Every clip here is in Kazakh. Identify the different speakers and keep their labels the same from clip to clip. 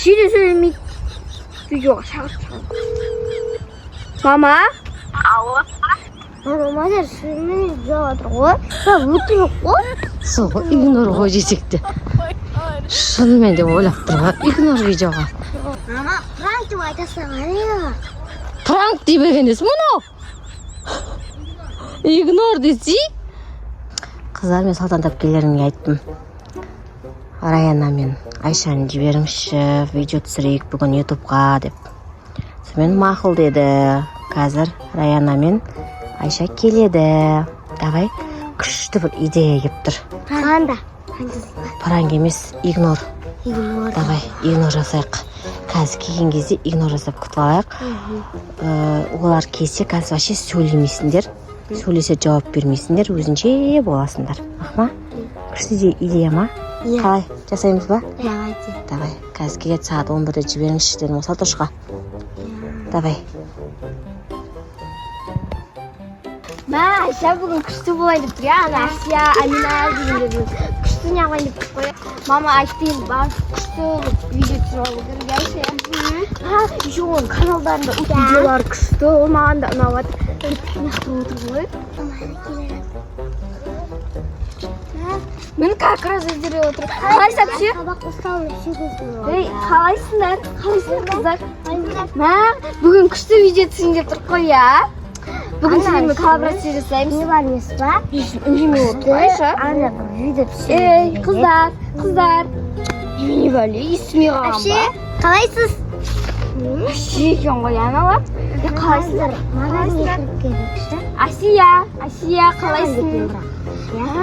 Speaker 1: Әпшейді сөйлемейді. Видеоға шағып. Мама?
Speaker 2: Ау.
Speaker 1: Мамадар сөйлемейді деп жатыр ғой. Өтірік қой.
Speaker 3: Сол игнор ғой десекте. Шынымен де ойлап тұрға. Игнор видеоға.
Speaker 1: Мама, пранк деп айтасың ғой.
Speaker 3: Пранк дей бергенес мұны. Игнор десе. Қыздар, мен Салтан әпкелерімге айттым. Раяна мен Айшаны жіберіңізші, видео түсірейік бүгін ютубқа деп. Сонымен мақұл деді. Қазір Раяна мен Айша келеді. Давай, күшті бір идея кеп тұр.
Speaker 1: Қанда?
Speaker 3: Пранк емес, игнор.
Speaker 1: Игнор.
Speaker 3: Давай, игнор жасайық. Қазір келген кезде игнор жасап күтіп алайық. Олар келсе қазір вообще сөйлемейсіңдер. Сөйлесе жауап бермейсіңдер, өзінше боласыңдар. Ақма? Күшті идея ма? Қалай, жасаймыз ба?
Speaker 1: Давайте.
Speaker 3: Давай, қазір келеді сағат 11-де жіберіңізші дедім осы Салтошқа. Давай.
Speaker 1: Айша бүгін күшті болайын деп тұр, я? Асия, Амина дегендердің күшті не алайын деп тұр ғой. Мама айтты, күшті видео түсіріп алу керек, Айша. Еще оның каналдарында видеолар күшті, ол маған да ұнап жатыр. Нақтырып отыр ғой. Мен как раз іздеріп отыр. Қалайсың әпше? Сабақ ұсталып шегізді. Қалайсыңдар? Қалайсыңдар қыздар? Бүгін күшті видео түсірейін деп тұр ғой, я? Бүгін сіздермен коллаборация жасаймыз. Не бар емес па? Үндемей отыр, Айша. Ана бір видео түсірейін. Қыздар. Не бәле, естімей қалған ба? Әпше, қалайсыз? Әпше екен ғой, аналар. Қалайсыздар? Маған не кіріп келіпші? Асия, қалайсың?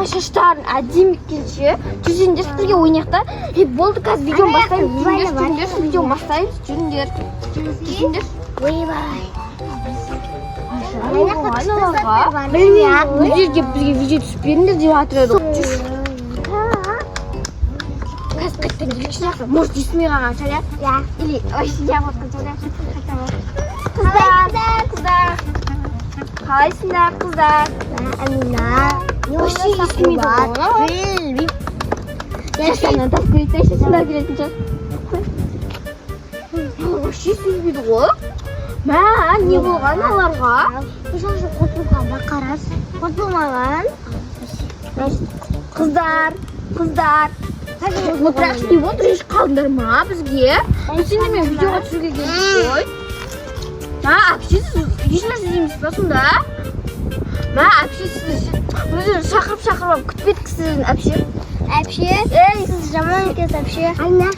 Speaker 1: Шаштарын әдемі келші. Жүрсеңдер, бірге ойнақта. Болды, қазір видеоны бастаймыз. Жүріңдер, видеоны бастаймыз. Жүріңдер. Ойбай. Білмеймін, өздерге бізге видео түсіп беріңдер деп жатыр еді. Қазір қайттан келікші жақсы. Может, естімей қалған шаля? Я. Или ойшын жағып отқан шаля. Қыздар. Қалайсыңдар, қыздар? Амина. Вообще естімейді ғой. Яшаннан тап көрейді, Яшаннан келетін шығар. Вообще сөйлемейді ғой. Не болған оларға? Үшінші қосылған бақарас. Қосылмаған. Қыздар. Отырақ не болды? Реш қалыңдар ма бізге? Сендер мен видеоға түсіруге келдік қой. Әпше сіз ешнәрсе дейміз ба сонда? Әпше сіз өзін шақырып күтпеткісіз әпше. Әпше? Сіз жаман екенсіз әпше. Айна.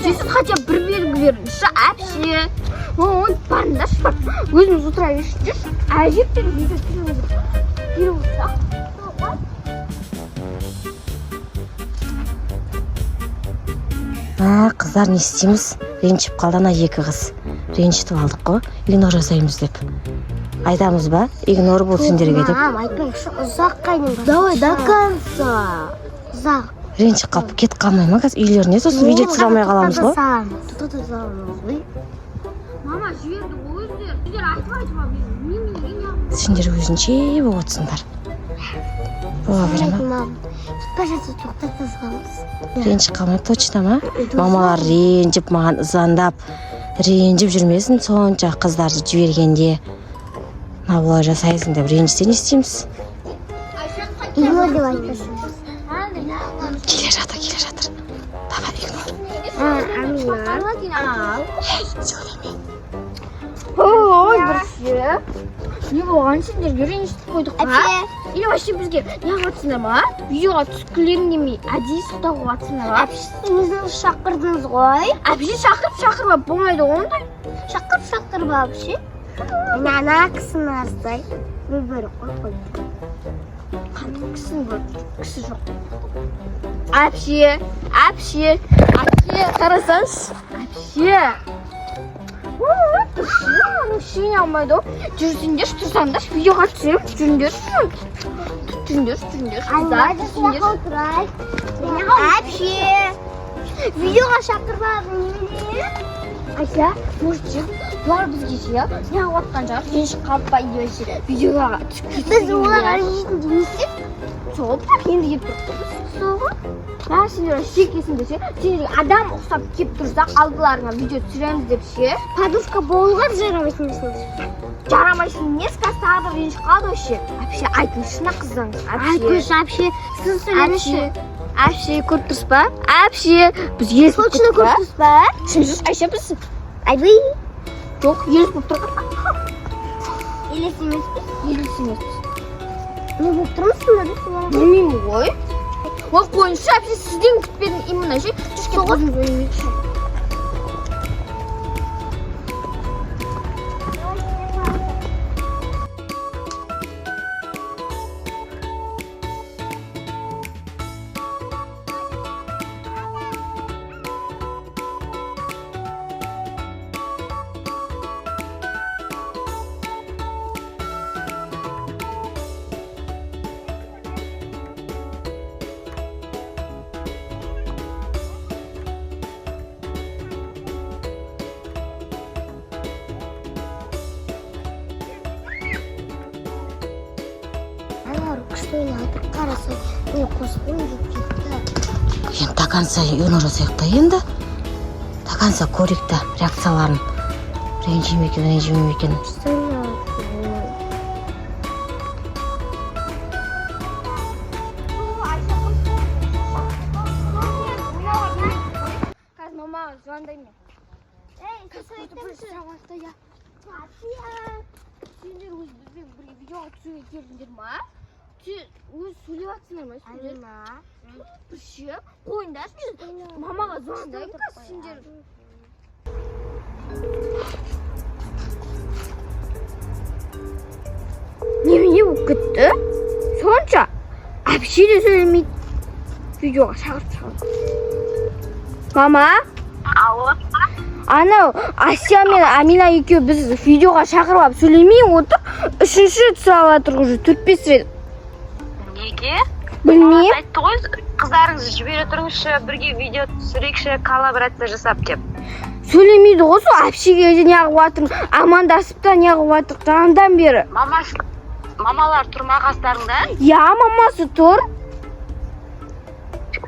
Speaker 1: Сіз хотя бір белгі беріңізші, әпше. Барыңдаршы, өзіміз отыра бершіңдерші. Әжептен видео түсіріп отырсақ.
Speaker 3: Қыздар, не істейміз? Ренжіп қалды ана екі қыз. Ренжітіп алдық қой, игнор жасаймыз деп. Айтамыз ба? Игнор бол сендерге деп.
Speaker 1: Айтпайықшы, ұзақ қайныңдар. Давай, до конца. Ұзақ.
Speaker 3: Ренжіп қалып кет қалмай ма? Қазір үйлеріне сосын видео түсіре алмай қаламыз ғой.
Speaker 1: Мама, жіберді ғой өздер. Сіздер айтып
Speaker 3: Сендер өзінше болып отырсыңдар. Бола бере ма?
Speaker 1: Пожалуйста, тоқтатыңыз қалыңыз.
Speaker 3: Ренжіп қалмай, точно ма? Мамалар ренжіп маған ызандап, ренжіп жүрмесін сонша қыздарды жібергенде. Олай жасайсың деп ренжісе не істейміз?
Speaker 1: Игнор деп айтпайсың.
Speaker 3: Келе жатыр. Давай, игнор.
Speaker 1: Амина.
Speaker 3: Сөйлеме.
Speaker 1: Ой, бірше. Не болған сендерге ренжітіп қойдық па? Или вообще бізге не қатысыңдар ма? Видеоға түскілерін демей, әдейі сұқтау қатысыңдар ма? Әпшесін өзіңіз шақырдыңыз ғой. Әпше шақырып болмайды ондай. Шақырып әпше. Ана кісіні арстай. Бір қой. Қандай кісіні бір? Кісі жоқ. Әпше, қарасаңыз. Әпше. Шене алмайды ғой. Жүрсіңдерші, тұрсаңдар, видеоға түсіріп, жүріңдерші. Әпше, видеоға шақырбадың немене? Айша, может, бұлар бізге ше, не қуатқан жағыр, ренжіп қалып па идеяшы, видеоға түсіп кетсің. Біз оларға ренжитін демейсің? Жоқ, енді еп тұрып тұрмыз. Мә сендер шекесіңді ше, сендер адам ұқсап кеп тұрса алдыларыңа видео түсіреміз деп ше.
Speaker 2: Подружка болуға жарамайсың десің.
Speaker 1: Жарамайсың несі қазір тағдыр ренжіп қалды вообще. Әпше айтыңызшына қыздан.
Speaker 2: Айкөш әпше, сіз сөйлемеші.
Speaker 1: Әпше көріп тұрсыз ба? Әпше біз елес болып
Speaker 2: Сочыны көріп тұрсыз ба?
Speaker 1: Шынжыз Айша біз?
Speaker 2: Айбай.
Speaker 1: Жоқ, елес болып тұрған.
Speaker 2: Елес емеспіз.
Speaker 1: Елес емеспіз.
Speaker 2: Не болып тұрмысың ба дейсің?
Speaker 1: Білмеймін ғой. Ол қойыншы әпше сізден күтпедім именно ше. Жүшке қозым жоймейді.
Speaker 2: Күшті ойнатып қараса, мен қосқым деп кетті.
Speaker 3: Енді тақанса үйін жасайық та енді. Тақанса көрейік та реакцияларын. Ренжи ме екен, ренжімей ме екен.
Speaker 1: Қазір мамаға звондаймын. Сендер өз бізбен бірге видеоға түсуге келдіңдер ма? Өз сөйлеп жатсыңдар ма сендер? Bir şey koyunlar. Mamaga звондаймын қазір сендер. Немене болып кетті? Сонша әпше де сөйлемейді. Видеоға шақырып. Мама?
Speaker 4: Алло.
Speaker 1: Анау Асия мен Амина екеуі біз видеоға шақырып алып сөйлемей отыр. Үшінші рет сұрап жатыр уже 4-5 рет.
Speaker 4: Неге?
Speaker 1: Білмеймін.
Speaker 4: Айтты ғой, қыздарыңызды жібере тұрыңызшы, бірге видео түсірейікші, коллаборация жасап деп.
Speaker 1: Сөйлемейді ғой, сол әпшеге де неғып жатыр, амандасып та неғып жатыр жаңадан бері.
Speaker 4: Мамалар тұр ма қастарыңда?
Speaker 1: Я, мамасы тұр.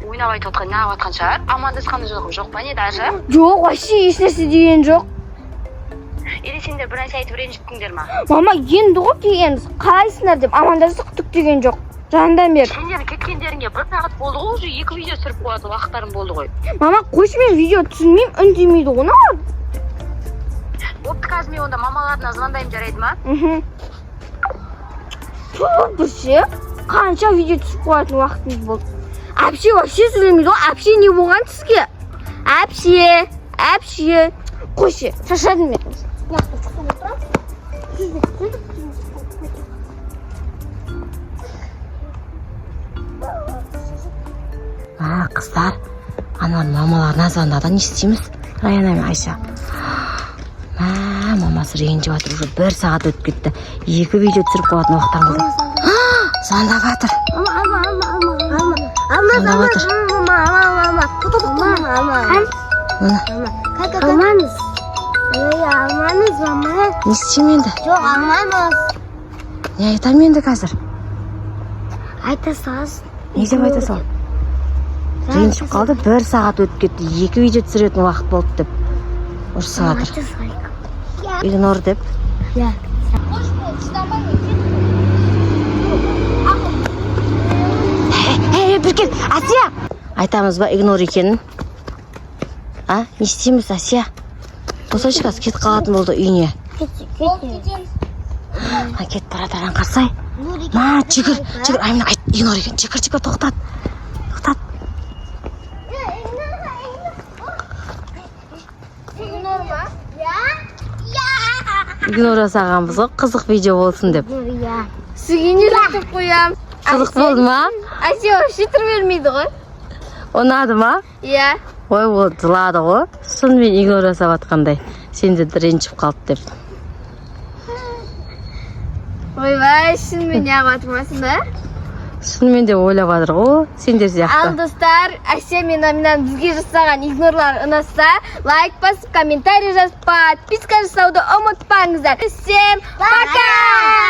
Speaker 4: Ойнап айтып отқан, неғып жатқан шығар? Амандасқаны жоқ па не даже?
Speaker 1: Жоқ, вообще ешнәрсе деген жоқ.
Speaker 4: Или сендер бір нәрсе айтып ренжіттіңдер ма?
Speaker 1: Мама енді ғой келгенбіз, қалайсыңдар деп амандастық түк деген жоқ. Жаңадан бері.
Speaker 4: Сендердің кеткендеріңе 1 сағат болды ғой, уже 2 видео түсіріп қоятын уақыттарың болды ғой.
Speaker 1: Мама, қойшы мен видео түсірмеймін, үндемейді ғой, нағар.
Speaker 4: Бопты қазір мен онда мамаларына звондаймын, жарайды ма?
Speaker 1: Тұр бірше, қанша видео түсіп қоятын уақытымыз болды. Әпше вообще сөйлемейді ғой, әпше не болған сізге? Әпше. Қойшы, шашадым мен.
Speaker 3: Қыздар, аналар мамаларына звондады, не істейміз? Раяна мен Айша. Мамасы ренжіп жатыр, уже 1 сағат өтіп кетті. 2 видео түсіріп қоятын уақыттан болды. Звондап жатыр. Не істеймін енді?
Speaker 2: Жоқ, алмаймыз.
Speaker 3: Не айтамын енді қазір?
Speaker 2: Айта саласың.
Speaker 3: Не деп айта сал? Ренжіп қалды, 1 сағат өтіп кетті. 2 видео түсіретін уақыт болды деп. Ұрсып жатыр. Игнор деп. Біркен, Асия! Айтамыз ба игнор екенін? Не істейміз, Асия? Қосайшы қазір кетіп қалатын болды үйіне. Кет баратаран қарсай. Жүгір, Амина айт, игнор екен. Жүгір, тоқтат. Игнор жасағанбыз ғой, қызық видео болсын деп.
Speaker 1: Сізге не жатып қоям?
Speaker 3: Қызық болды ма?
Speaker 1: Асия вообще тұр бермейді ғой.
Speaker 3: Ұнады ма?
Speaker 1: Иә.
Speaker 3: Ой, ол жылады ғой. Шынымен игнор жасап атқандай. Сенде ренжіп қалды деп.
Speaker 1: Ойбай, шынымен неғып атырмасың ба?
Speaker 3: Шынымен де ойлап жатыр ғой, сендер сияқты.
Speaker 1: Ал достар, Асия мен Аминаны бізге жасаған игнорлар ұнаса, лайк басып, комментарий жазып, подписка жасауды ұмытпаңыздар. Всем пока!